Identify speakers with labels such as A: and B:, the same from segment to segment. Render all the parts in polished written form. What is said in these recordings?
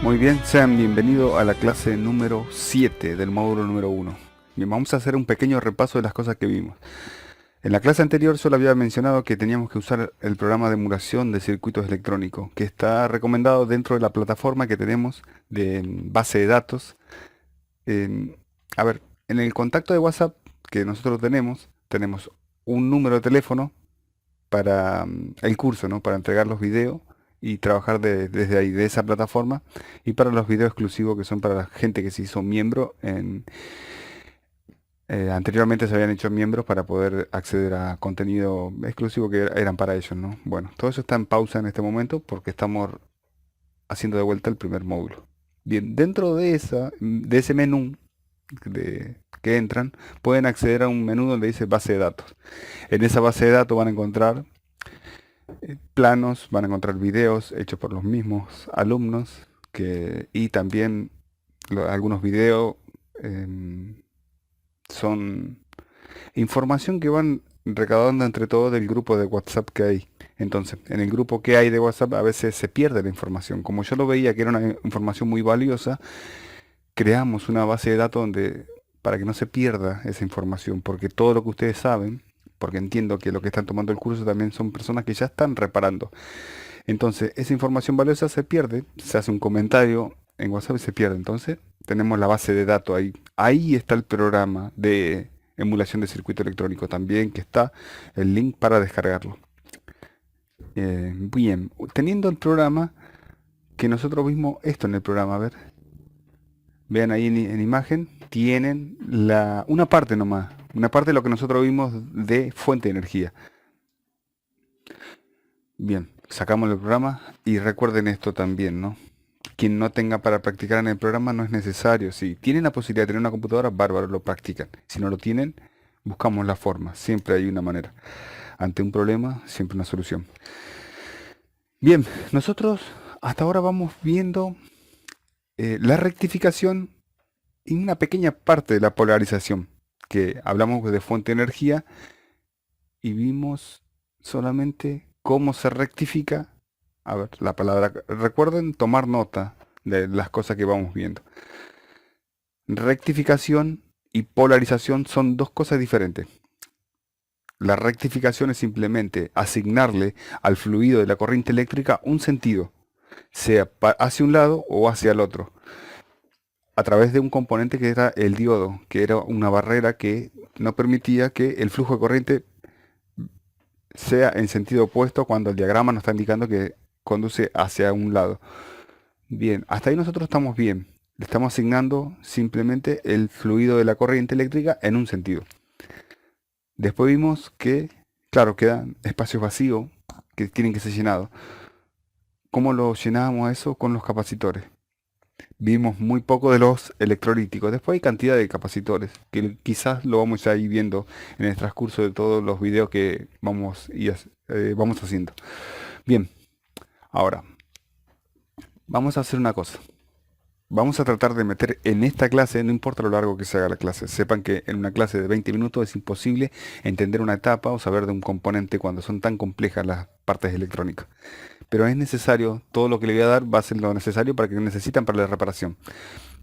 A: Muy bien, sean bienvenidos a la clase número 7 del módulo número 1. Bien, vamos a hacer un pequeño repaso de las cosas que vimos. En la clase anterior solo había mencionado que teníamos que usar el programa de emulación de circuitos electrónicos, que está recomendado dentro de la plataforma que tenemos de base de datos. En- a ver, en el contacto de WhatsApp que nosotros tenemos un número de teléfono para el curso, ¿no? Para entregar los videos y trabajar desde ahí, de esa plataforma, y para los videos exclusivos que son para la gente que se hizo miembro anteriormente se habían hecho miembros para poder acceder a contenido exclusivo que eran para ellos, ¿no? Bueno, todo eso está en pausa en este momento porque estamos haciendo de vuelta el primer módulo. Bien, dentro de ese menú que entran, pueden acceder a un menú donde dice base de datos. En esa base de datos van a encontrar planos, van a encontrar videos hechos por los mismos alumnos y también algunos videos em, son información que van recaudando entre todos del grupo de WhatsApp que hay. Entonces, en el grupo que hay de WhatsApp a veces se pierde la información. Como yo lo veía que era una información muy valiosa, creamos una base de datos donde para que no se pierda esa información, porque todo lo que ustedes saben, porque entiendo que los que están tomando el curso también son personas que ya están reparando. Entonces, esa información valiosa se pierde, se hace un comentario en WhatsApp y se pierde. Entonces, tenemos la base de datos ahí. Ahí está el programa de emulación de circuito electrónico también, que está el link para descargarlo. Bien, teniendo el programa, que nosotros vimos esto en el programa, a ver, vean ahí en imagen, tienen una parte nomás, una parte de lo que nosotros vimos de fuente de energía. Bien, sacamos el programa y recuerden esto también, ¿no? Quien no tenga para practicar en el programa no es necesario. Si tienen la posibilidad de tener una computadora, bárbaro, lo practican. Si no lo tienen, buscamos la forma. Siempre hay una manera. Ante un problema, siempre una solución. Bien, nosotros hasta ahora vamos viendo la rectificación y una pequeña parte de la polarización, que hablamos de fuente de energía y vimos solamente cómo se rectifica. A ver, la palabra, recuerden tomar nota de las cosas que vamos viendo. Rectificación y polarización son dos cosas diferentes. La rectificación es simplemente asignarle al fluido de la corriente eléctrica un sentido, sea hacia un lado o hacia el otro, a través de un componente que era el diodo, que era una barrera que no permitía que el flujo de corriente sea en sentido opuesto cuando el diagrama nos está indicando que conduce hacia un lado. Bien, hasta ahí nosotros estamos bien. Le estamos asignando simplemente el fluido de la corriente eléctrica en un sentido. Después vimos que, claro, quedan espacios vacíos que tienen que ser llenados. ¿Cómo lo llenábamos eso? Con los capacitores. Vimos muy poco de los electrolíticos. Después hay cantidad de capacitores, que quizás lo vamos a ir viendo en el transcurso de todos los videos que vamos haciendo. Bien, ahora, vamos a hacer una cosa. Vamos a tratar de meter en esta clase, no importa lo largo que se haga la clase, sepan que en una clase de 20 minutos es imposible entender una etapa o saber de un componente cuando son tan complejas las partes electrónicas. Pero es necesario, todo lo que le voy a dar va a ser lo necesario para que necesitan para la reparación.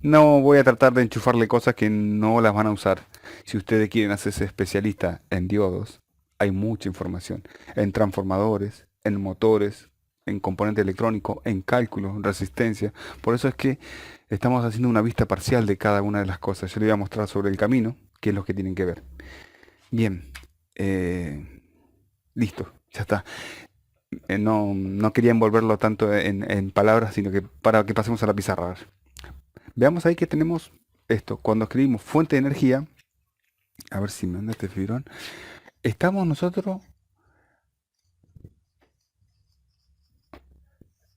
A: No voy a tratar de enchufarle cosas que no las van a usar. Si ustedes quieren hacerse especialista en diodos, hay mucha información. En transformadores, en motores, en componente electrónico, en cálculo, resistencia. Por eso es que estamos haciendo una vista parcial de cada una de las cosas. Yo les voy a mostrar sobre el camino qué es lo que tienen que ver. Bien, listo, ya está. No quería envolverlo tanto en palabras, sino que para que pasemos a la pizarra. A ver. Veamos ahí que tenemos esto. Cuando escribimos fuente de energía, a ver si me anda este fibrón, estamos nosotros,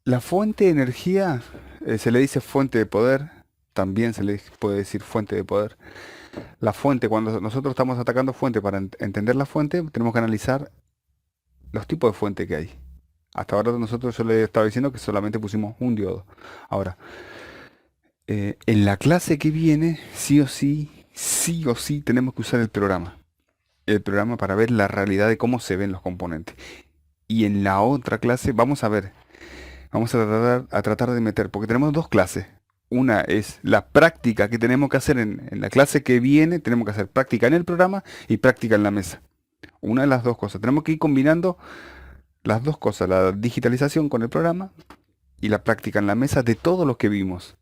A: la fuente de energía se le dice fuente de poder, también se le puede decir fuente de poder. La fuente, cuando nosotros estamos atacando fuente, para entender la fuente, tenemos que analizar los tipos de fuente que hay. Hasta ahora nosotros yo le estaba diciendo que solamente pusimos un diodo. Ahora, en la clase que viene, sí o sí, tenemos que usar el programa. El programa para ver la realidad de cómo se ven los componentes. Y en la otra clase Vamos a tratar de meter, porque tenemos dos clases. Una es la práctica que tenemos que hacer en la clase que viene, tenemos que hacer práctica en el programa y práctica en la mesa. Una de las dos cosas. Tenemos que ir combinando las dos cosas, la digitalización con el programa y la práctica en la mesa de todo lo que vimos,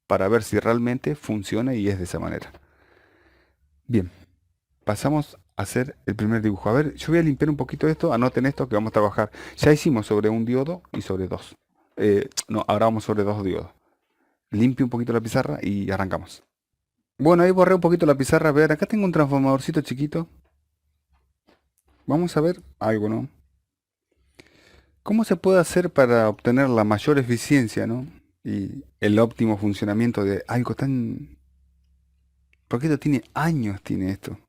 A: para ver si realmente funciona y es de esa manera. Bien, pasamos a hacer el primer dibujo. A ver, yo voy a limpiar un poquito esto, anoten esto que vamos a trabajar. Ya hicimos sobre un diodo y sobre dos. No, ahora vamos sobre dos diodos. Limpio un poquito la pizarra y arrancamos. Bueno, ahí borré un poquito la pizarra. Vean, acá tengo un transformadorcito chiquito. Vamos a ver algo, ¿no? ¿Cómo se puede hacer para obtener la mayor eficiencia, ¿no? Y el óptimo funcionamiento de algo tan... Porque esto tiene años, tiene esto.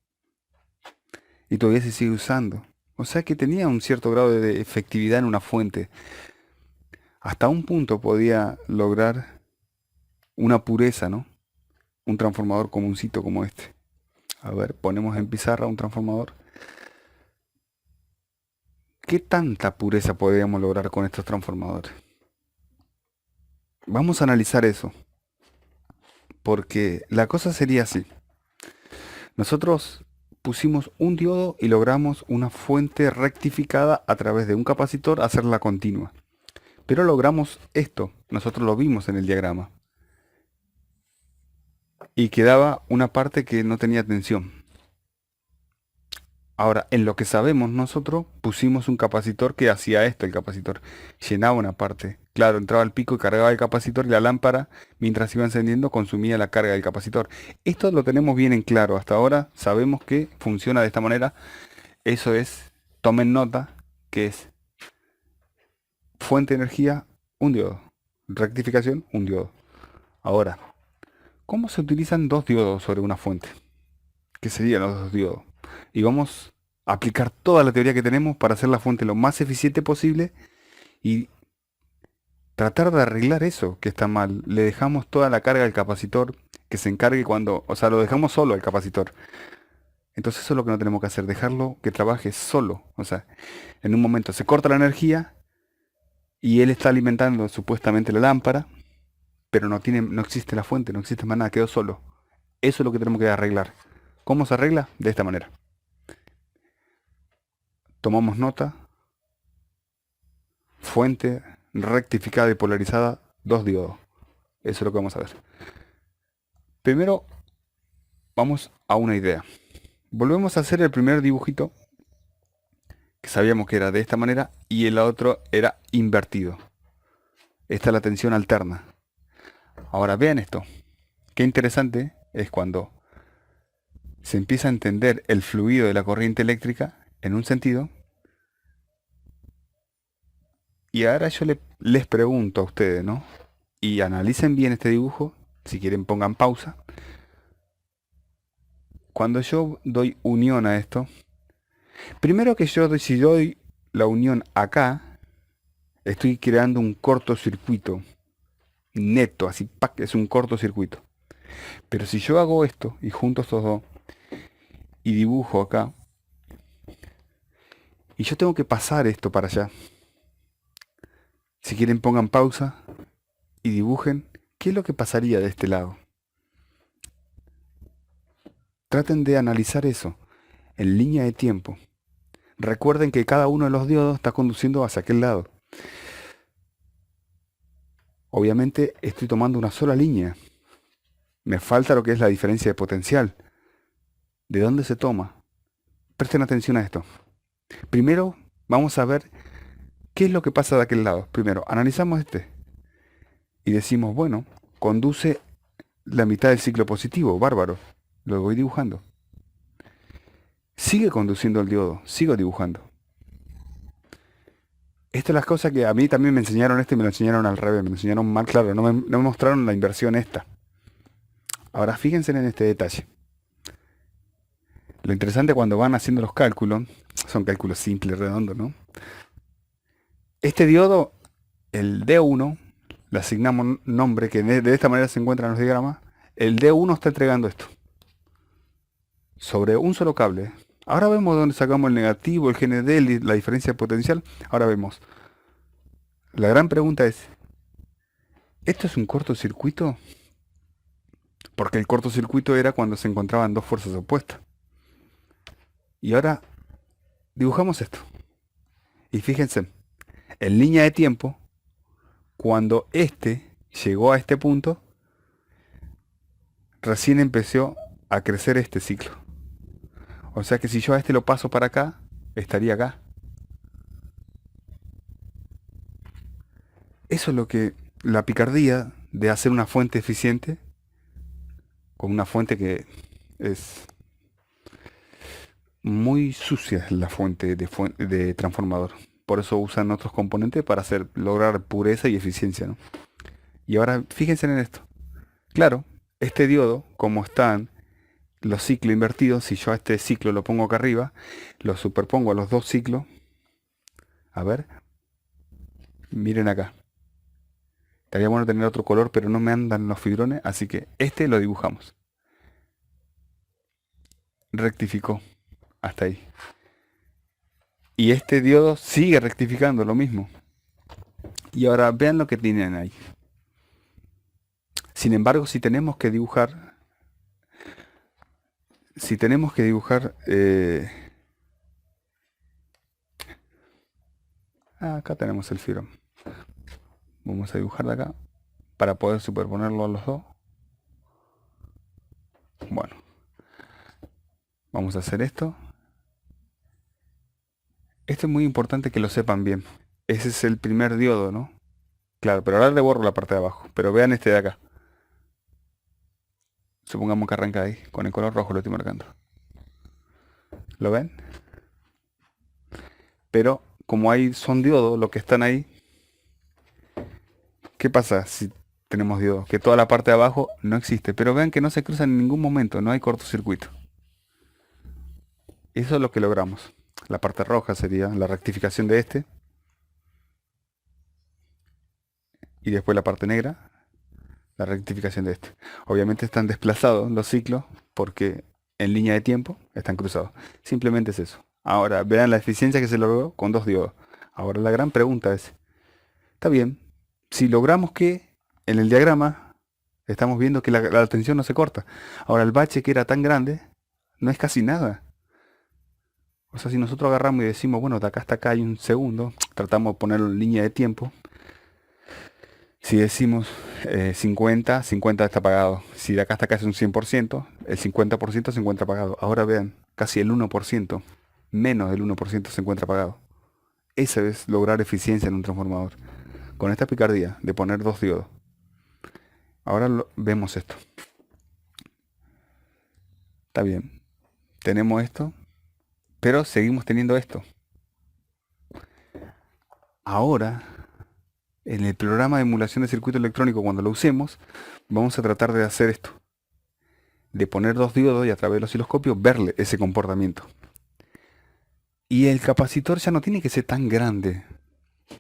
A: Y todavía se sigue usando. O sea que tenía un cierto grado de efectividad en una fuente. Hasta un punto podía lograr una pureza, ¿no? Un transformador comuncito como este. A ver, ponemos en pizarra un transformador. ¿Qué tanta pureza podríamos lograr con estos transformadores? Vamos a analizar eso. Porque la cosa sería así. Nosotros pusimos un diodo y logramos una fuente rectificada a través de un capacitor hacerla continua. Pero logramos esto, nosotros lo vimos en el diagrama. Y quedaba una parte que no tenía tensión. Ahora, en lo que sabemos nosotros, pusimos un capacitor que hacía esto, el capacitor. Llenaba una parte. Claro, entraba al pico y cargaba el capacitor y la lámpara, mientras iba encendiendo, consumía la carga del capacitor. Esto lo tenemos bien en claro. Hasta ahora sabemos que funciona de esta manera. Eso es, tomen nota, que es fuente de energía, un diodo. Rectificación, un diodo. Ahora, ¿cómo se utilizan dos diodos sobre una fuente? ¿Qué serían los dos diodos? Y vamos a aplicar toda la teoría que tenemos para hacer la fuente lo más eficiente posible y tratar de arreglar eso que está mal. Le dejamos toda la carga al capacitor que se encargue cuando, o sea, lo dejamos solo al capacitor. Entonces eso es lo que no tenemos que hacer, dejarlo que trabaje solo. O sea, en un momento se corta la energía y él está alimentando supuestamente la lámpara, pero no existe la fuente, no existe más nada, quedó solo. Eso es lo que tenemos que arreglar. ¿Cómo se arregla? De esta manera. Tomamos nota, fuente rectificada y polarizada, dos diodos. Eso es lo que vamos a ver. Primero, vamos a una idea. Volvemos a hacer el primer dibujito, que sabíamos que era de esta manera, y el otro era invertido. Esta es la tensión alterna. Ahora vean esto. Qué interesante es cuando se empieza a entender el fluido de la corriente eléctrica en un sentido. Y ahora yo les pregunto a ustedes, ¿no? Y analicen bien este dibujo. Si quieren pongan pausa. Cuando yo doy unión a esto, primero que si yo doy la unión acá, estoy creando un cortocircuito neto, así, ¡pac! Es un cortocircuito. Pero si yo hago esto y junto estos dos y dibujo acá, y yo tengo que pasar esto para allá. Si quieren pongan pausa y dibujen qué es lo que pasaría de este lado. Traten de analizar eso en línea de tiempo. Recuerden que cada uno de los diodos está conduciendo hacia aquel lado. Obviamente estoy tomando una sola línea. Me falta lo que es la diferencia de potencial. ¿De dónde se toma? Presten atención a esto. Primero vamos a ver qué es lo que pasa de aquel lado. Primero analizamos este y decimos, bueno, conduce la mitad del ciclo positivo, bárbaro. Lo voy dibujando. Sigue conduciendo el diodo, sigo dibujando. Estas son las cosas que a mí también me enseñaron esto y me lo enseñaron al revés, me lo enseñaron mal, claro, no me mostraron la inversión esta. Ahora fíjense en este detalle. Lo interesante cuando van haciendo los cálculos, son cálculos simples, redondos, ¿no? Este diodo, el D1, le asignamos nombre que de esta manera se encuentra en los diagramas. El D1 está entregando esto. Sobre un solo cable. Ahora vemos dónde sacamos el negativo, el GND, la diferencia de potencial. Ahora vemos. La gran pregunta es, Esto es un cortocircuito porque el cortocircuito era cuando se encontraban dos fuerzas opuestas. Y ahora dibujamos esto. Y fíjense, en línea de tiempo, cuando este llegó a este punto, recién empezó a crecer este ciclo. O sea que si yo a este lo paso para acá, estaría acá. Eso es lo que la picardía de hacer una fuente eficiente con una fuente que es muy sucia, la fuente de transformador. Por eso usan otros componentes para lograr pureza y eficiencia, ¿no? Y ahora fíjense en esto. Claro, este diodo, como están los ciclos invertidos, si yo a este ciclo lo pongo acá arriba, lo superpongo a los dos ciclos. A ver, miren acá. Estaría bueno tener otro color, pero no me andan los fibrones, así que este lo dibujamos. Rectificó. Hasta ahí. Y este diodo sigue rectificando lo mismo. Y ahora vean lo que tienen ahí. Sin embargo, si tenemos que dibujar, acá tenemos el fibrón. Vamos a dibujar de acá para poder superponerlo a los dos. Bueno, vamos a hacer esto. Esto es muy importante que lo sepan bien. Ese es el primer diodo, ¿no? Claro, pero ahora le borro la parte de abajo. Pero vean este de acá. Supongamos que arranca ahí. Con el color rojo lo estoy marcando. ¿Lo ven? Pero como son diodos los que están ahí, ¿qué pasa si tenemos diodos? Que toda la parte de abajo no existe. Pero vean que no se cruzan en ningún momento. No hay cortocircuito. Eso es lo que logramos. La parte roja sería la rectificación de este. Y después la parte negra, la rectificación de este. Obviamente están desplazados los ciclos porque en línea de tiempo están cruzados. Simplemente es eso. Ahora, vean la eficiencia que se logró con dos diodos. Ahora la gran pregunta es, está bien, si logramos que en el diagrama estamos viendo que la tensión no se corta. Ahora el bache que era tan grande no es casi nada. O sea, si nosotros agarramos y decimos, bueno, de acá hasta acá hay un segundo, tratamos de ponerlo en línea de tiempo. Si decimos 50, 50 está pagado. Si de acá hasta acá es un 100%, el 50% se encuentra pagado. Ahora vean, casi el 1%, menos del 1% se encuentra pagado. Eso es lograr eficiencia en un transformador. Con esta picardía de poner dos diodos. Ahora vemos esto. Está bien. Tenemos esto, pero seguimos teniendo esto. Ahora, en el programa de emulación de circuito electrónico, cuando lo usemos, vamos a tratar de hacer esto. De poner dos diodos y a través del osciloscopio verle ese comportamiento. Y el capacitor ya no tiene que ser tan grande.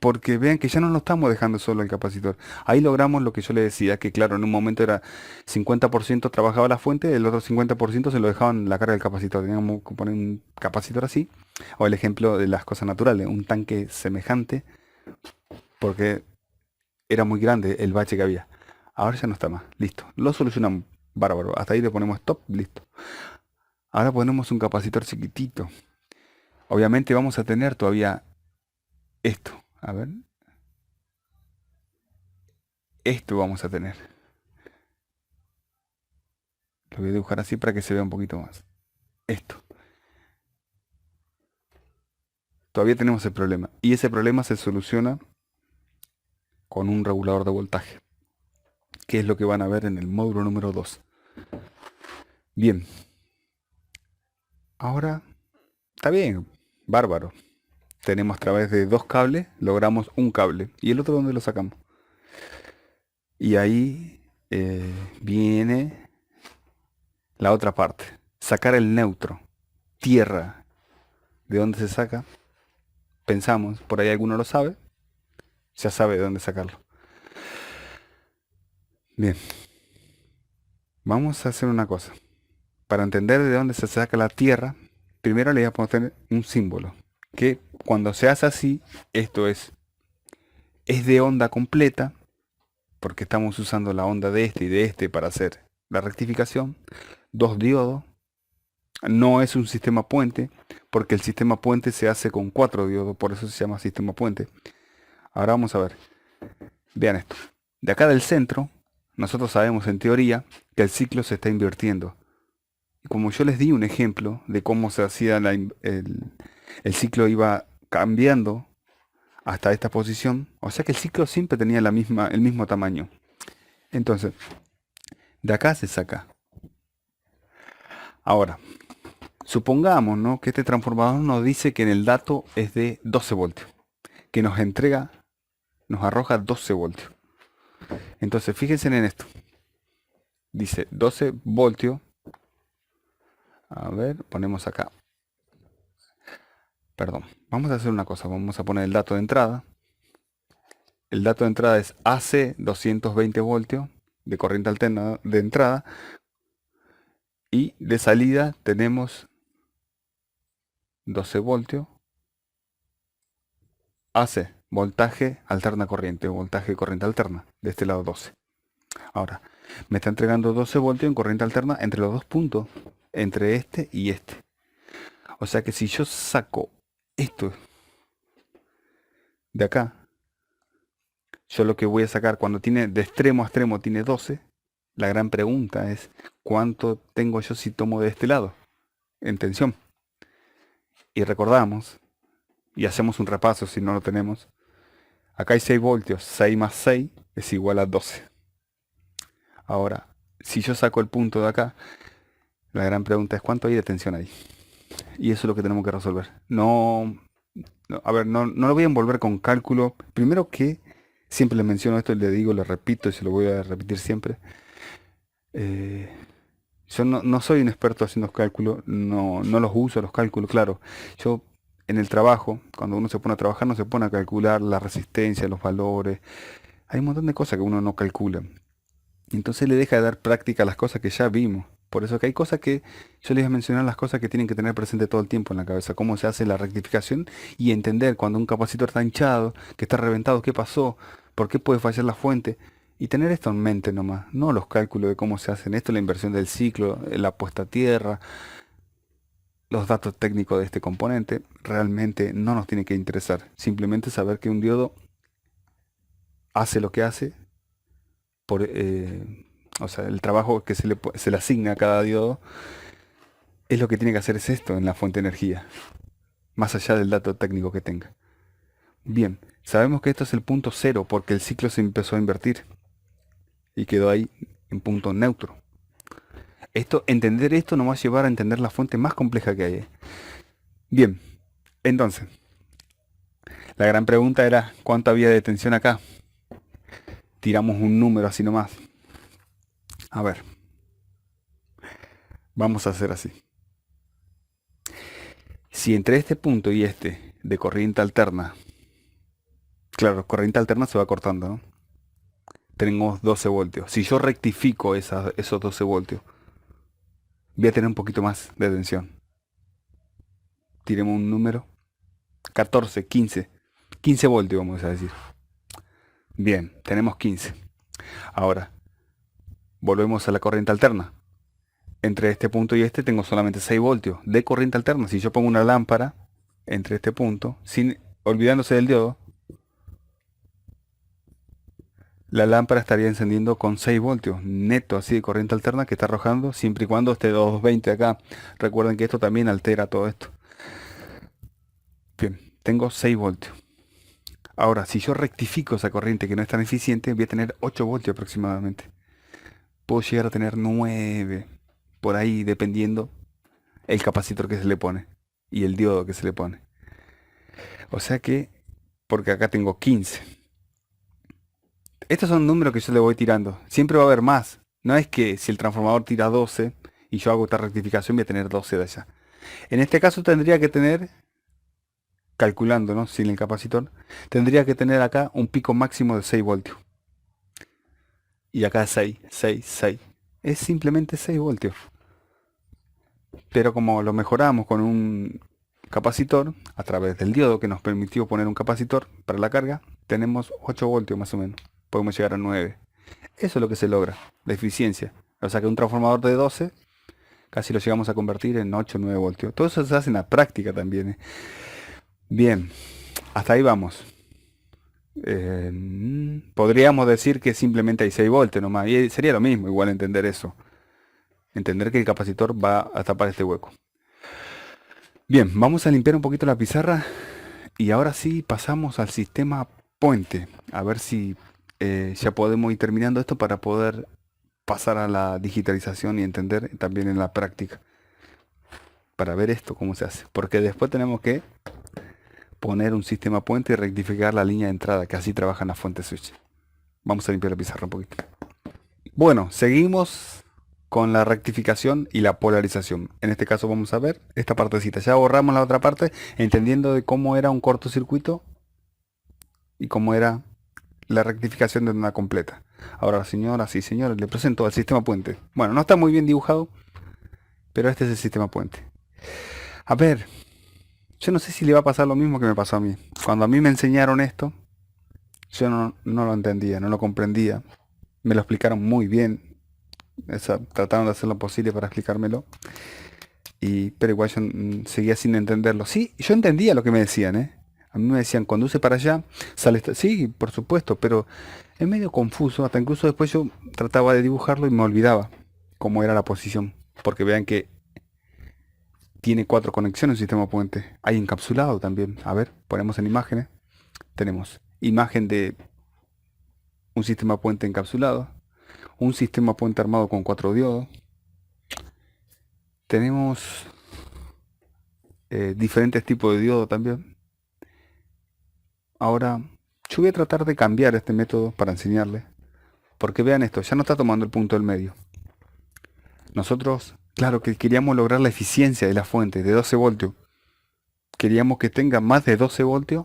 A: Porque vean que ya no lo estamos dejando solo el capacitor. Ahí logramos lo que yo le decía, que claro, en un momento era 50% trabajaba la fuente, el otro 50% se lo dejaban la carga del capacitor. Teníamos que poner un capacitor así. O el ejemplo de las cosas naturales, un tanque semejante, porque era muy grande el bache que había. Ahora ya no está más. Listo. Lo solucionamos. Bárbaro. Hasta ahí le ponemos stop. Listo. Ahora ponemos un capacitor chiquitito. Obviamente vamos a tener todavía esto. A ver. Esto vamos a tener. Lo voy a dibujar así para que se vea un poquito más. Esto. Todavía tenemos el problema. Y ese problema se soluciona con un regulador de voltaje. Que es lo que van a ver en el módulo número 2. Bien. Ahora, está bien. Bárbaro. Tenemos a través de dos cables, logramos un cable. ¿Y el otro dónde lo sacamos? Y ahí viene la otra parte. Sacar el neutro. Tierra. ¿De dónde se saca? Pensamos, por ahí alguno lo sabe. Ya sabe de dónde sacarlo. Bien. Vamos a hacer una cosa. Para entender de dónde se saca la tierra, primero le voy a poner un símbolo. Que cuando se hace así, esto es de onda completa, porque estamos usando la onda de este y de este para hacer la rectificación. Dos diodos. No es un sistema puente, porque el sistema puente se hace con 4 diodos, por eso se llama sistema puente. Ahora vamos a ver. Vean esto. De acá del centro, nosotros sabemos en teoría que el ciclo se está invirtiendo. Y como yo les di un ejemplo de cómo se hacía el ciclo iba cambiando hasta esta posición, o sea que el ciclo siempre tenía el mismo tamaño. Entonces, de acá se saca. Ahora, supongamos, ¿no?, que este transformador nos dice que en el dato es de 12 voltios, que nos arroja 12 voltios. Entonces, fíjense en esto. Dice 12 voltios. A ver, ponemos acá. Perdón, vamos a hacer una cosa. Vamos a poner el dato de entrada. El dato de entrada es AC 220 voltios de corriente alterna de entrada. Y de salida tenemos 12 voltios. AC, voltaje alterna corriente, voltaje corriente alterna. De este lado 12. Ahora, me está entregando 12 voltios en corriente alterna entre los dos puntos. Entre este y este. O sea que si yo saco esto de acá, yo lo que voy a sacar cuando tiene de extremo a extremo tiene 12, la gran pregunta es ¿cuánto tengo yo si tomo de este lado en tensión? Y recordamos, y hacemos un repaso si no lo tenemos, acá hay 6 voltios, 6 más 6 es igual a 12. Ahora, si yo saco el punto de acá, la gran pregunta es ¿cuánto hay de tensión ahí? Y eso es lo que tenemos que resolver. A ver, no lo voy a envolver con cálculo. Primero que siempre les menciono esto, le digo, le repito y se lo voy a repetir siempre. Yo no soy un experto haciendo cálculos, no los uso los cálculos, claro. Yo en el trabajo, cuando uno se pone a trabajar, no se pone a calcular la resistencia, los valores. Hay un montón de cosas que uno no calcula. Entonces le deja de dar práctica a las cosas que ya vimos. Por eso que hay cosas que yo les voy a mencionar, las cosas que tienen que tener presente todo el tiempo en la cabeza, cómo se hace la rectificación y entender cuando un capacitor está hinchado, que está reventado, qué pasó, por qué puede fallar la fuente. Y tener esto en mente nomás, no los cálculos de cómo se hacen esto, la inversión del ciclo, la puesta a tierra, los datos técnicos de este componente, realmente no nos tiene que interesar. Simplemente saber que un diodo hace lo que hace o sea, el trabajo que se le asigna a cada diodo es lo que tiene que hacer es esto en la fuente de energía, más allá del dato técnico que tenga. Bien, sabemos que esto es el punto cero porque el ciclo se empezó a invertir y quedó ahí en punto neutro. Entender esto nos va a llevar a entender la fuente más compleja que hay. Bien, entonces, la gran pregunta era ¿cuánto había de tensión acá? Tiramos un número así nomás. A ver, vamos a hacer así. Si entre este punto y este de corriente alterna, claro, corriente alterna se va cortando, ¿no? Tenemos 12 voltios. Si yo rectifico esos 12 voltios, voy a tener un poquito más de tensión. Tiremos un número. 14, 15. 15 voltios vamos a decir. Bien, tenemos 15. Ahora, volvemos a la corriente alterna. Entre este punto y este tengo solamente 6 voltios de corriente alterna. Si yo pongo una lámpara entre este punto, olvidándose del diodo, la lámpara estaría encendiendo con 6 voltios neto así de corriente alterna que está arrojando siempre y cuando esté 220 acá. Recuerden que esto también altera todo esto. Bien, tengo 6 voltios. Ahora, si yo rectifico esa corriente que no es tan eficiente, voy a tener 8 voltios aproximadamente. Puedo llegar a tener 9, por ahí dependiendo el capacitor que se le pone y el diodo que se le pone. O sea que, porque acá tengo 15. Estos son números que yo le voy tirando. Siempre va a haber más. No es que si el transformador tira 12 y yo hago esta rectificación voy a tener 12 de allá. En este caso tendría que tener, calculando, ¿no?, sin el capacitor, tendría que tener acá un pico máximo de 6 voltios. Y acá 6, 6, 6. Es simplemente 6 voltios. Pero como lo mejoramos con un capacitor, a través del diodo que nos permitió poner un capacitor para la carga, tenemos 8 voltios más o menos. Podemos llegar a 9. Eso es lo que se logra, la eficiencia. O sea que un transformador de 12 casi lo llegamos a convertir en 8 o 9 voltios. Todo eso se hace en la práctica también, ¿eh? Bien, hasta ahí vamos. Podríamos decir que simplemente hay 6 voltios nomás. Y sería lo mismo, igual entender eso. Entender que el capacitor va a tapar este hueco. Bien, vamos a limpiar un poquito la pizarra. Y ahora sí pasamos al sistema puente. A ver si ya podemos ir terminando esto para poder pasar a la digitalización y entender también en la práctica. Para ver esto cómo se hace. Porque después tenemos que poner un sistema puente y rectificar la línea de entrada, que así trabajan las fuentes switch. Vamos a limpiar la pizarra un poquito. Bueno, seguimos con la rectificación y la polarización. En este caso vamos a ver esta partecita. Ya borramos la otra parte, entendiendo de cómo era un cortocircuito y cómo era la rectificación de una completa. Ahora, señoras y señores, le presento al sistema puente. Bueno, no está muy bien dibujado, pero este es el sistema puente. A ver, yo no sé si le va a pasar lo mismo que me pasó a mí. Cuando a mí me enseñaron esto, yo no lo entendía, no lo comprendía. Me lo explicaron muy bien. Trataron de hacer lo posible para explicármelo. Pero igual yo seguía sin entenderlo. Sí, yo entendía lo que me decían, ¿eh? A mí me decían, conduce para allá, sale... Sí, por supuesto, pero es medio confuso. Hasta incluso después yo trataba de dibujarlo y me olvidaba cómo era la posición. Porque vean que tiene 4 conexiones el sistema puente. Hay encapsulado también. A ver, ponemos en imágenes. Tenemos imagen de un sistema puente encapsulado. Un sistema puente armado con 4 diodos. Tenemos diferentes tipos de diodo también. Ahora, yo voy a tratar de cambiar este método para enseñarles. Porque vean esto, ya no está tomando el punto del medio. Nosotros, claro que queríamos lograr la eficiencia de la fuente de 12 voltios. Queríamos que tenga más de 12 voltios.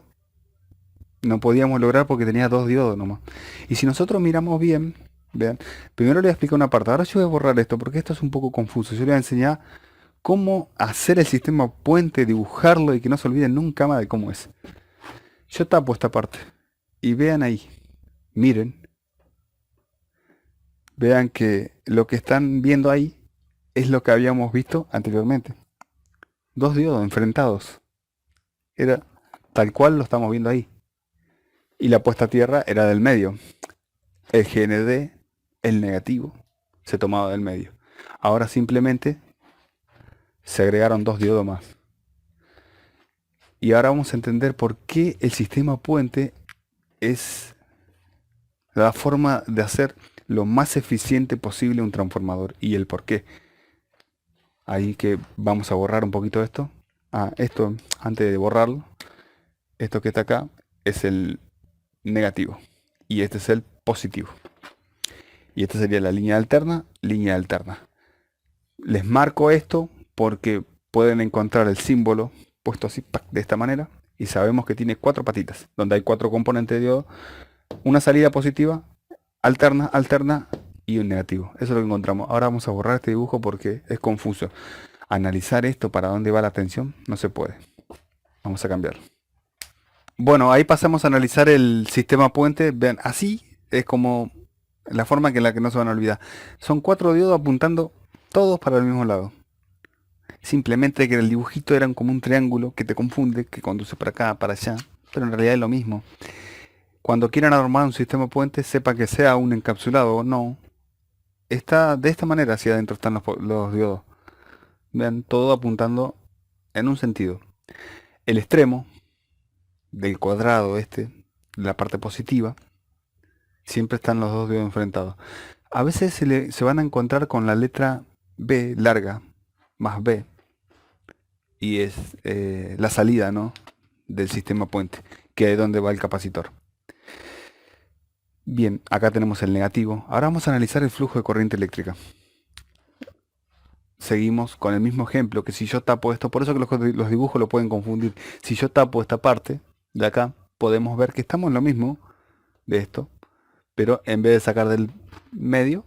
A: No podíamos lograr porque tenía 2 diodos nomás. Y si nosotros miramos bien, vean, primero les voy a explicar una parte. Ahora yo voy a borrar esto porque esto es un poco confuso. Yo les voy a enseñar cómo hacer el sistema puente, dibujarlo y que no se olviden nunca más de cómo es. Yo tapo esta parte y vean ahí, miren, vean que lo que están viendo ahí es lo que habíamos visto anteriormente. 2 diodos enfrentados. Era tal cual lo estamos viendo ahí. Y la puesta a tierra era del medio. El GND, el negativo, se tomaba del medio. Ahora simplemente se agregaron 2 diodos más. Y ahora vamos a entender por qué el sistema puente es la forma de hacer lo más eficiente posible un transformador y el por qué. Ahí que vamos a borrar un poquito esto. Esto, antes de borrarlo, esto que está acá es el negativo y este es el positivo. Y esta sería la línea alterna, línea alterna. Les marco esto porque pueden encontrar el símbolo puesto así, de esta manera, y sabemos que tiene 4 patitas, donde hay 4 componentes de diodo, una salida positiva, alterna, alterna y un negativo. Eso es lo que encontramos. Ahora vamos a borrar este dibujo porque es confuso. Analizar esto para dónde va la tensión no se puede. Vamos a cambiarlo. Bueno, ahí pasamos a analizar el sistema puente. Vean, así es como la forma en la que no se van a olvidar. Son 4 diodos apuntando todos para el mismo lado. Simplemente que el dibujito era como un triángulo que te confunde, que conduce para acá, para allá, pero en realidad es lo mismo. Cuando quieran armar un sistema puente, sepa que sea un encapsulado o no. Está de esta manera, hacia adentro están los diodos. Vean, todo apuntando en un sentido. El extremo del cuadrado de la parte positiva, siempre están los 2 diodos enfrentados. A veces se van a encontrar con la letra B larga, más B, y es la salida, ¿no?, del sistema puente, que es donde va el capacitor. Bien, acá tenemos el negativo. Ahora vamos a analizar el flujo de corriente eléctrica. Seguimos con el mismo ejemplo, que si yo tapo esto, por eso que los dibujos lo pueden confundir. Si yo tapo esta parte de acá, podemos ver que estamos en lo mismo de esto, pero en vez de sacar del medio,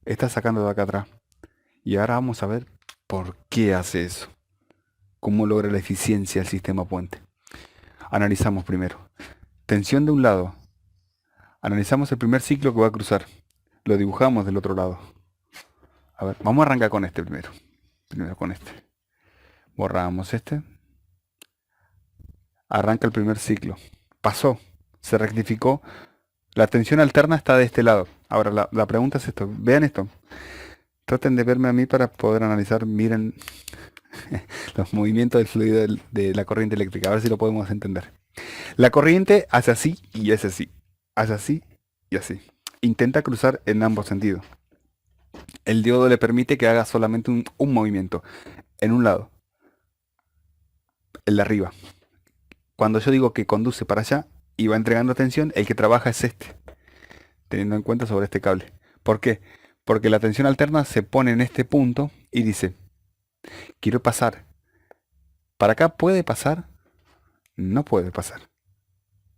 A: está sacando de acá atrás. Y ahora vamos a ver por qué hace eso. Cómo logra la eficiencia del sistema puente. Analizamos primero. Tensión de un lado. Analizamos el primer ciclo que va a cruzar. lo dibujamos del otro lado. A ver, vamos a arrancar con este primero. Primero con este. Borramos este. Arranca el primer ciclo. Pasó. Se rectificó. La tensión alterna está de este lado. Ahora, la pregunta es esto. Vean esto. Traten de verme a mí para poder analizar. Miren los movimientos del fluido de la corriente eléctrica. A ver si lo podemos entender. La corriente hace así y hace así. Hace así y así. Intenta cruzar en ambos sentidos. El diodo le permite que haga solamente un movimiento. En un lado. El de arriba. Cuando yo digo que conduce para allá y va entregando tensión, el que trabaja es este. Teniendo en cuenta sobre este cable. ¿Por qué? Porque la tensión alterna se pone en este punto y dice, quiero pasar. ¿Para acá puede pasar? No puede pasar.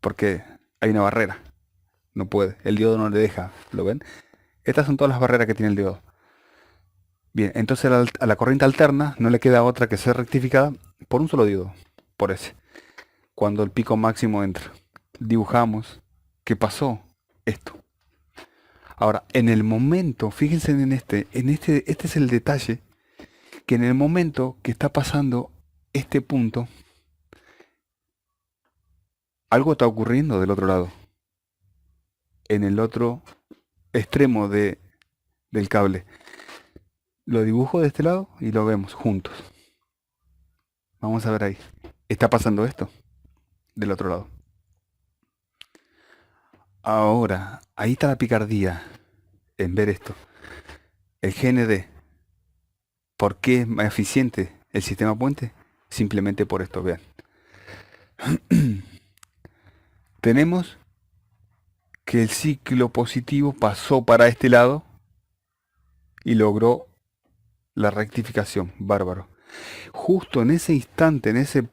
A: Porque hay una barrera. No puede. El diodo no le deja. ¿Lo ven? Estas son todas las barreras que tiene el diodo. Bien, entonces a la corriente alterna no le queda otra que ser rectificada por un solo diodo. Por ese. Cuando el pico máximo entra. Dibujamos que pasó esto. Ahora, en el momento, fíjense este es el detalle, que en el momento que está pasando este punto, algo está ocurriendo del otro lado, en el otro extremo del cable. Lo dibujo de este lado y lo vemos juntos. Vamos a ver ahí. Está pasando esto del otro lado. Ahora, ahí está la picardía en ver esto. El GND. ¿Por qué es más eficiente el sistema puente? Simplemente por esto, vean. Tenemos que el ciclo positivo pasó para este lado y logró la rectificación. Bárbaro. Justo en ese instante, en ese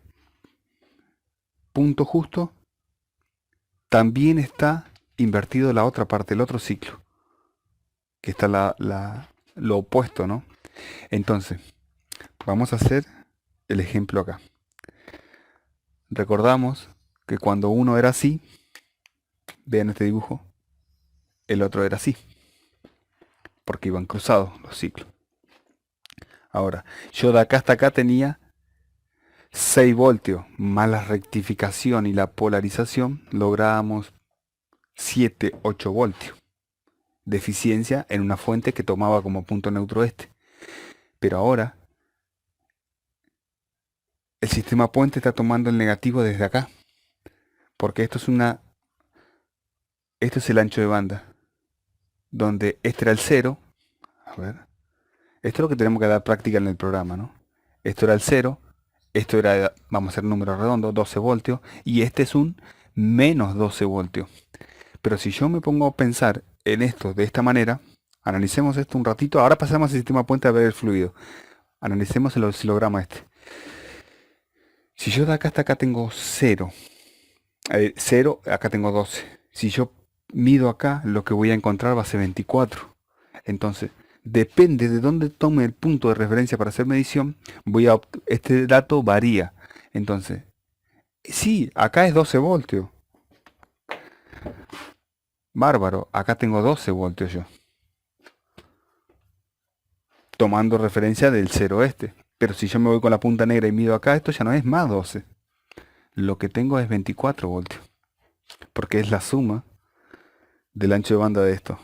A: punto justo, también está invertido la otra parte, el otro ciclo, que está lo opuesto, ¿no? Entonces, vamos a hacer el ejemplo acá. Recordamos que cuando uno era así, vean este dibujo, el otro era así, porque iban cruzados los ciclos. Ahora, yo de acá hasta acá tenía 6 voltios, más la rectificación y la polarización, lográbamos 7, 8 voltios de eficiencia en una fuente que tomaba como punto neutro este. Pero ahora, el sistema puente está tomando el negativo desde acá, porque esto es el ancho de banda, donde este era el 0, a ver, esto es lo que tenemos que dar práctica en el programa, ¿no? Esto era el 0, esto era, vamos a hacer número redondo, 12 voltios, y este es un menos 12 voltios. Pero si yo me pongo a pensar en esto de esta manera, analicemos esto un ratito, ahora pasamos al sistema puente a ver el fluido. Analicemos el oscilograma este. Si yo de acá hasta acá tengo 0, 0, acá tengo 12. Si yo mido acá, lo que voy a encontrar va a ser 24. Entonces, depende de dónde tome el punto de referencia para hacer medición, este dato varía. Entonces, sí, acá es 12 voltios. Bárbaro, acá tengo 12 voltios yo. Tomando referencia del 0 este. Pero si yo me voy con la punta negra y mido acá, esto ya no es más 12. Lo que tengo es 24 voltios. Porque es la suma del ancho de banda de esto.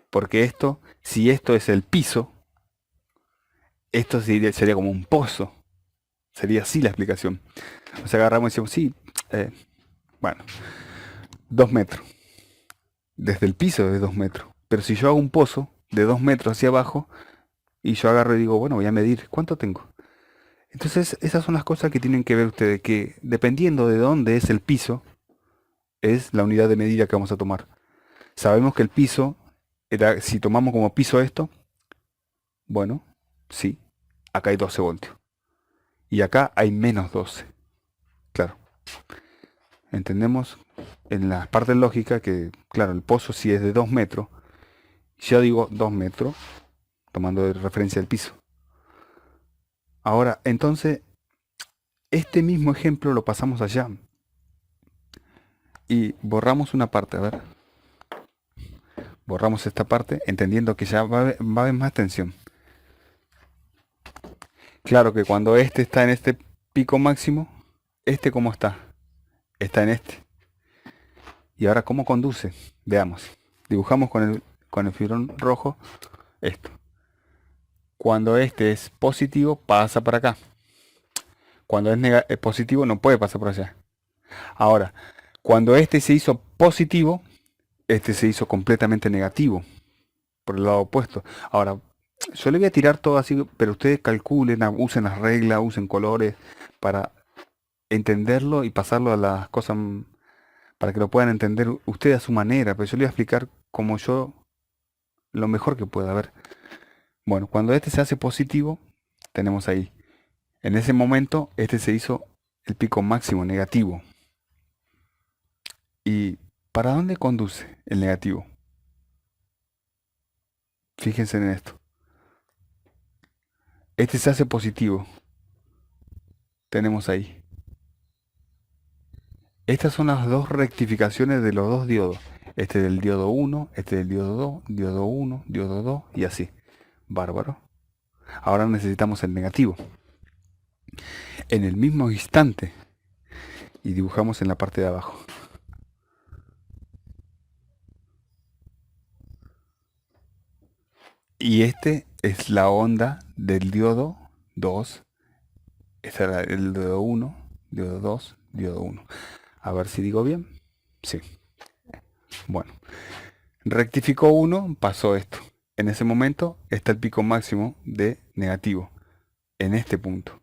A: Porque esto, si esto es el piso, esto sería como un pozo. Sería así la explicación. O sea, agarramos y decimos, sí, bueno, 2 metros. Desde el piso es 2 metros. Pero si yo hago un pozo de 2 metros hacia abajo, y yo agarro y digo, bueno, voy a medir, ¿cuánto tengo? Entonces, esas son las cosas que tienen que ver ustedes, que dependiendo de dónde es el piso, es la unidad de medida que vamos a tomar. Sabemos que el piso, si tomamos como piso esto, bueno, sí, acá hay 12 voltios. Y acá hay menos 12. Claro. Entendemos en la parte lógica que, claro, el pozo si es de 2 metros, yo digo 2 metros, tomando de referencia el piso. Ahora, entonces, este mismo ejemplo lo pasamos allá. Y borramos una parte, a ver. Borramos esta parte, entendiendo que ya va a haber más tensión. Claro que cuando este está en este pico máximo, este cómo está. Está en este. Y ahora cómo conduce. Veamos. Dibujamos con el fibrón rojo esto. Cuando este es positivo, pasa para acá. Cuando es positivo, no puede pasar por allá. Ahora, cuando este se hizo positivo, este se hizo completamente negativo, por el lado opuesto. Ahora, yo le voy a tirar todo así, pero ustedes calculen, usen las reglas, usen colores, para entenderlo y pasarlo a las cosas, para que lo puedan entender ustedes a su manera. Pero yo le voy a explicar como yo, lo mejor que pueda. A ver, bueno, cuando este se hace positivo, tenemos ahí. En ese momento, este se hizo el pico máximo negativo. ¿Y para dónde conduce el negativo? Fíjense en esto. Este se hace positivo. Tenemos ahí. Estas son las dos rectificaciones de los dos diodos. Este del diodo 1, este del diodo 2, diodo 1, diodo 2 y así. Bárbaro. Ahora necesitamos el negativo. En el mismo instante. Y dibujamos en la parte de abajo. Y este es la onda del diodo 2. Este era el diodo 1, diodo 2, diodo 1. A ver si digo bien. Sí. Bueno. Rectificó 1, pasó esto. En ese momento está el pico máximo de negativo. En este punto.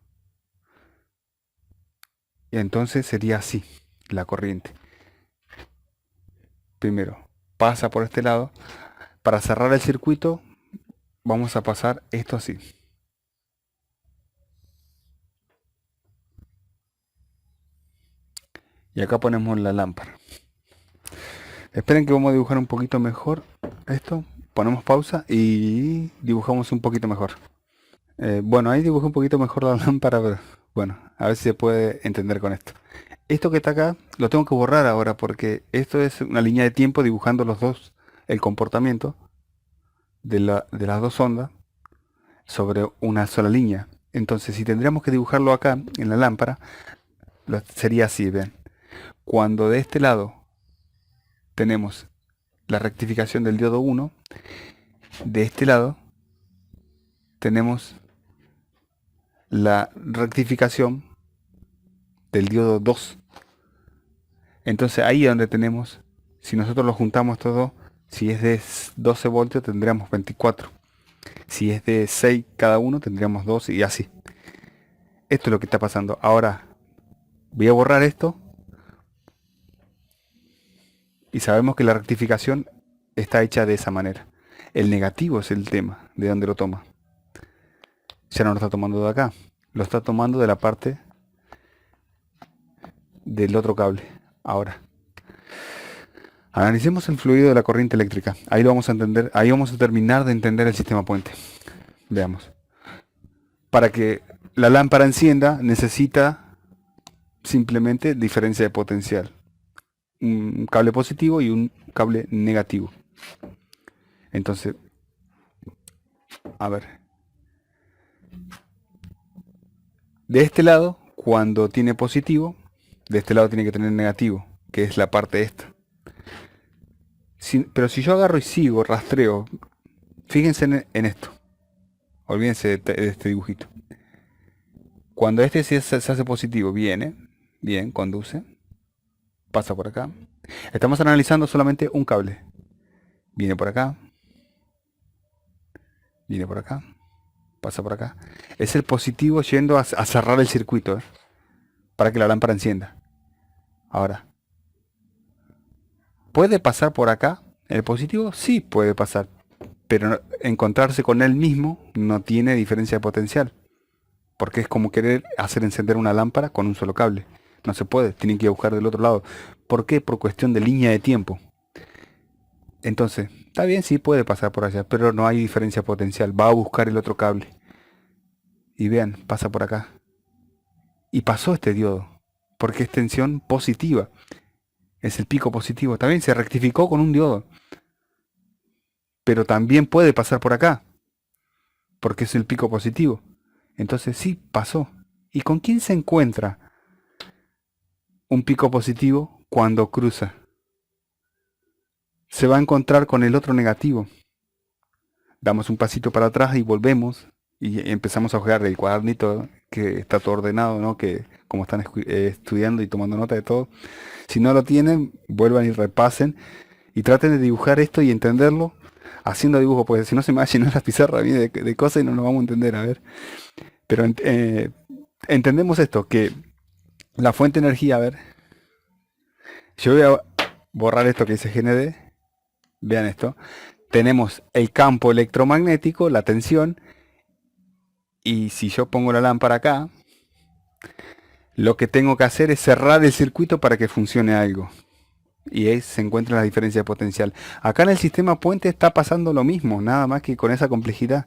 A: Y entonces sería así la corriente. Primero, pasa por este lado. Para cerrar el circuito, vamos a pasar esto así. Y acá ponemos la lámpara. Esperen que vamos a dibujar un poquito mejor esto. Ponemos pausa y dibujamos un poquito mejor. Bueno, ahí dibujé un poquito mejor la lámpara, pero bueno, a ver si se puede entender con esto. Esto que está acá lo tengo que borrar ahora porque esto es una línea de tiempo dibujando los dos, el comportamiento de las dos ondas sobre una sola línea. Entonces, si tendríamos que dibujarlo acá en la lámpara, sería así, ven. Cuando de este lado tenemos la rectificación del diodo 1, de este lado tenemos la rectificación del diodo 2. Entonces ahí es donde tenemos, si nosotros lo juntamos estos dos, si es de 12 voltios tendríamos 24. Si es de 6 cada uno tendríamos 12 y así. Esto es lo que está pasando. Ahora voy a borrar esto y sabemos que la rectificación está hecha de esa manera. El negativo es el tema, de dónde lo toma. Ya no lo está tomando de acá, lo está tomando de la parte del otro cable. Ahora, analicemos el fluido de la corriente eléctrica. Ahí lo vamos a entender, ahí vamos a terminar de entender el sistema puente. Veamos. Para que la lámpara encienda necesita simplemente diferencia de potencial. Un cable positivo y un cable negativo. Entonces, a ver. De este lado, cuando tiene positivo, de este lado tiene que tener negativo, que es la parte esta. Pero si yo agarro y sigo, rastreo, fíjense en esto. Olvídense de este dibujito. Cuando este se hace positivo, viene, bien, conduce, pasa por acá. Estamos analizando solamente un cable. Viene por acá, viene por acá, pasa por acá. Es el positivo yendo a cerrar el circuito, para que la lámpara encienda. Ahora, ¿puede pasar por acá? ¿El positivo? Sí puede pasar, pero encontrarse con él mismo no tiene diferencia de potencial. Porque es como querer hacer encender una lámpara con un solo cable. No se puede, tienen que ir a buscar del otro lado. ¿Por qué? Por cuestión de línea de tiempo. Entonces, está bien, sí puede pasar por allá, pero no hay diferencia potencial. Va a buscar el otro cable. Y vean, pasa por acá. Y pasó este diodo, porque es tensión positiva. Es el pico positivo. También se rectificó con un diodo. pero también puede pasar por acá, porque es el pico positivo. Entonces sí, pasó. ¿Y con quién se encuentra un pico positivo cuando cruza? Se va a encontrar con el otro negativo. Damos un pasito para atrás y volvemos y empezamos a jugar el cuadernito que está todo ordenado, ¿no? Que como están estudiando y tomando nota de todo. Si no lo tienen, vuelvan y repasen y traten de dibujar esto y entenderlo haciendo dibujo, pues si no se me va a llenar la pizarra a mí de cosas y no nos vamos a entender, a ver. Pero entendemos esto, que la fuente de energía, a ver, yo voy a borrar esto que dice GND, vean esto, tenemos el campo electromagnético, la tensión, y si yo pongo la lámpara acá, lo que tengo que hacer es cerrar el circuito para que funcione algo. Y ahí se encuentra la diferencia de potencial. Acá en el sistema puente está pasando lo mismo, nada más que con esa complejidad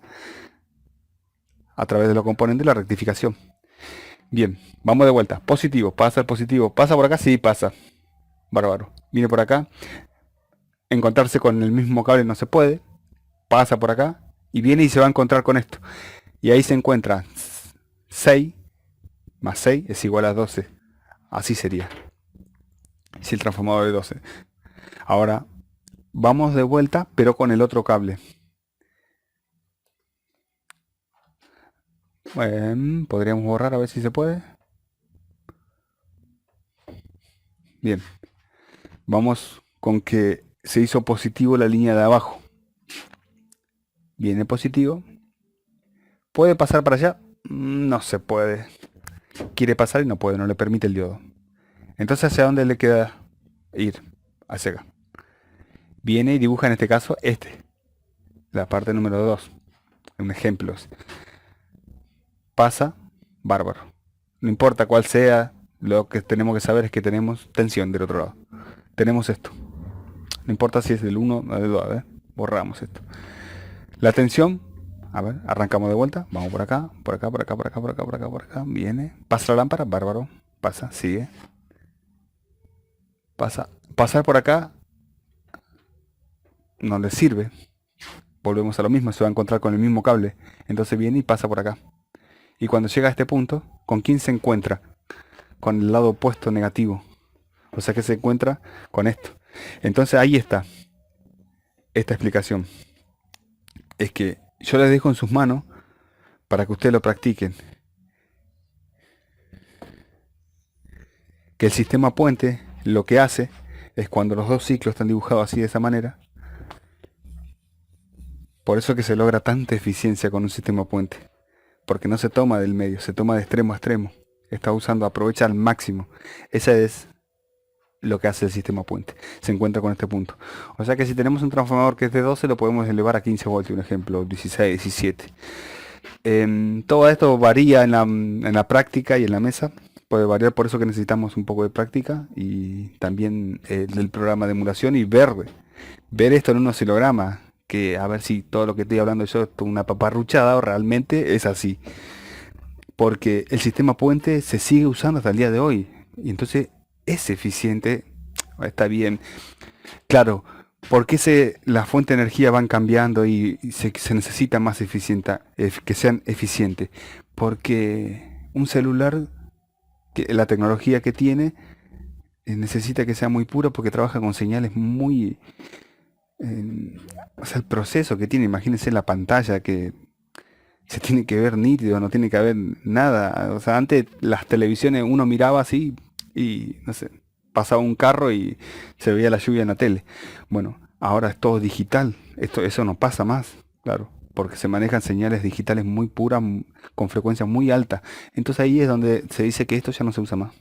A: a través de los componentes de la rectificación. Bien, vamos de vuelta. Positivo, pasa el positivo. ¿Pasa por acá? Sí, pasa. Bárbaro. Viene por acá. Encontrarse con el mismo cable no se puede. Pasa por acá. Y viene y se va a encontrar con esto. Y ahí se encuentra 6 más 6 es igual a 12. Así sería. Si el transformador es 12. Ahora, vamos de vuelta, pero con el otro cable. Podríamos borrar a ver si se puede. Bien. Vamos con que se hizo positivo la línea de abajo. Viene positivo. ¿Puede pasar para allá? No se puede. Quiere pasar y no puede, no le permite el diodo. Entonces, ¿hacia dónde le queda ir? Hacia acá. Viene y dibuja en este caso la parte número 2. Un ejemplo. Pasa, bárbaro. No importa cuál sea, lo que tenemos que saber es que tenemos tensión del otro lado. Tenemos esto. No importa si es del 1 o del 2, a ver, borramos esto. La tensión, a ver, arrancamos de vuelta, vamos por acá, por acá, por acá, por acá, por acá, por acá, por acá, viene, pasa la lámpara, bárbaro, pasa, sigue, pasa, pasar por acá no le sirve, volvemos a lo mismo, se va a encontrar con el mismo cable, entonces viene y pasa por acá. Y cuando llega a este punto, ¿con quién se encuentra? Con el lado opuesto negativo, o sea que se encuentra con esto. Entonces ahí está esta explicación. Es que yo les dejo en sus manos para que ustedes lo practiquen. Que el sistema puente lo que hace es cuando los dos ciclos están dibujados así de esa manera. Por eso que se logra tanta eficiencia con un sistema puente. Porque no se toma del medio, se toma de extremo a extremo. Está usando, aprovecha al máximo. Ese es lo que hace el sistema puente. Se encuentra con este punto. O sea que si tenemos un transformador que es de 12, lo podemos elevar a 15 voltios, un ejemplo, 16, 17. Todo esto varía en la práctica y en la mesa. Puede variar, por eso que necesitamos un poco de práctica y también del programa de emulación y ver esto en un oscilograma, que a ver si todo lo que estoy hablando yo es una paparruchada o realmente es así. Porque el sistema puente se sigue usando hasta el día de hoy y entonces es eficiente, está bien. Claro, ¿por qué las fuentes de energía van cambiando y se necesita más que sean eficientes? Porque un celular, la tecnología que tiene, necesita que sea muy puro porque trabaja con señales muy... o sea, el proceso que tiene, imagínense la pantalla que se tiene que ver nítido, no tiene que haber nada. O sea, antes las televisiones uno miraba así y, no sé, pasaba un carro y se veía la lluvia en la tele. Bueno, ahora es todo digital. Eso no pasa más, claro, porque se manejan señales digitales muy puras, con frecuencia muy alta. Entonces ahí es donde se dice que esto ya no se usa más.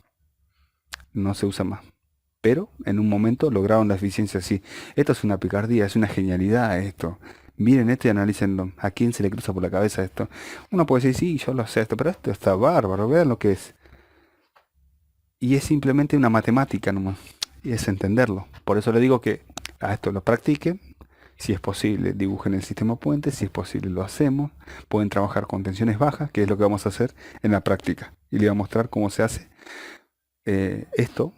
A: No se usa más. Pero en un momento lograron la eficiencia así. Esto es una picardía, es una genialidad esto. Miren esto y analícenlo. ¿A quién se le cruza por la cabeza esto? Uno puede decir, sí, yo lo sé esto, pero esto está bárbaro, vean lo que es. Y es simplemente una matemática nomás. Y es entenderlo. Por eso le digo que a esto lo practiquen. Si es posible, dibujen el sistema puente. Si es posible, lo hacemos. Pueden trabajar con tensiones bajas, que es lo que vamos a hacer en la práctica. Y le voy a mostrar cómo se hace esto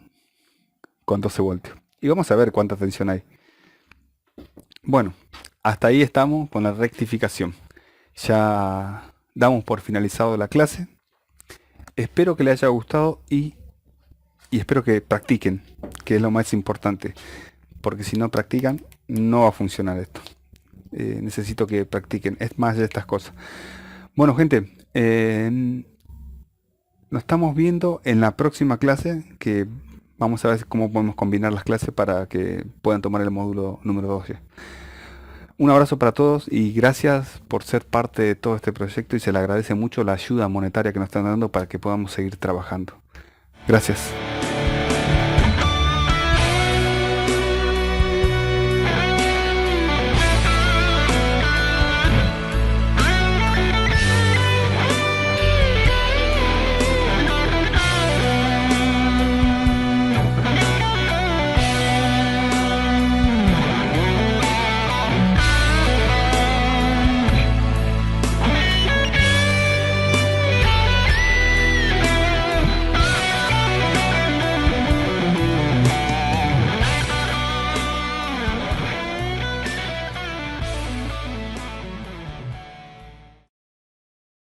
A: con 12 voltios. Y vamos a ver cuánta tensión hay. Bueno, hasta ahí estamos con la rectificación. Ya damos por finalizado la clase. Espero que les haya gustado y espero que practiquen, que es lo más importante, porque si no practican no va a funcionar esto. Necesito que practiquen, es más de estas cosas. Bueno, gente, nos estamos viendo en la próxima clase, que vamos a ver cómo podemos combinar las clases para que puedan tomar el módulo número 12. Un abrazo para todos y gracias por ser parte de todo este proyecto y se le agradece mucho la ayuda monetaria que nos están dando para que podamos seguir trabajando. Gracias.